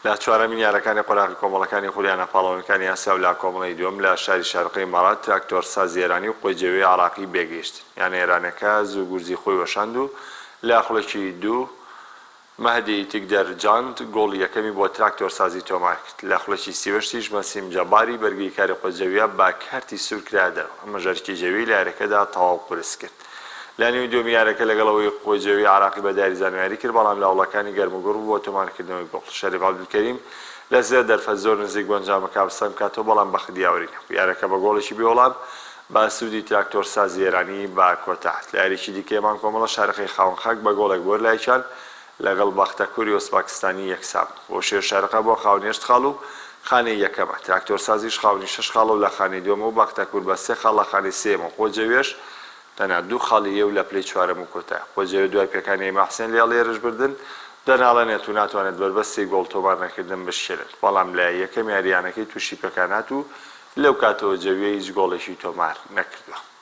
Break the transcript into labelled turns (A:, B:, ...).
A: لە چوارەمین یاریەکانی قۆراغی کۆمەڵەکانی خولیانە پاڵەوانەکانی ئاسیا و لا کۆمەڵی دووەم لە شاری شارقەی مەڕات تراکتۆر سازی ئێرانی و قۆیجێوی عێراقی بێگەیشتن. یانە ئێرانەکە زوو گورزی خۆی وەشاند و لە خولەکی دوو مەهدی تیکدەرجاند گۆڵی یەکەمی بۆ تراکتۆر سازی تۆمار کرد. لە خولەکی سیوەشتیش مەسیم جەباری بەرگی کاری قۆیجێویە با کارتی سوور کرا دەرەوە. ئەمە ژەرکی جێوی لە یاریەکەدا تەواو قورس کرد. لە نیوەی دووەمی یاریەکە لەگەڵەوەی قۆیجێوی عێراقی بەداری زانیاری کرد، بەڵام لە هەوڵەکانی گەرموگوڕ بۆ تۆمارکردنەوەی گۆڵ. شەریف عەبدولکەریم لە زێر دەرفەت زۆر نزیک بۆ ئەنجامەکە بەستەم کاتەوە، بەڵام بە خدیاوەری نەبوو. یاریەکە بە گۆڵێکی بێوەڵام با سوودی تراکتۆر سازی ئێرانی با کۆتاهات. لە یاریکی دیکەیەمان کۆمەڵە شارەقەی خاوەنخاک بە گۆڵێک بۆ لایچان لەگەڵ بەختەکووری ئۆسپاکستانی یەکسان بۆ شێر شارەقە بۆ خاوەنی 8 خاڵ و خانەی یەکەمە. تراکتۆر سازیش خاوەنی 6 خاڵ و لە خانەی دووەمە و بەختەکوور بە 3 خاڵ لە خانەی سێمە. قۆیجێویش تەنها 2 خاڵی یە و لە پلەی چوارەم و کۆتایە. قۆیجێوی دوای پێکانی مەحسێن لێڵ لێرەش بردن دەناڵێنێت و ناتوانێت بربەستی گۆڵ تۆمار نەکردن بشکێنێت، بەڵام لە یەکەم یاریانەکەی تووشی پێکانات و لەو کاتەوە جەویە هیچ گۆڵێکی تۆمار نەکردووە.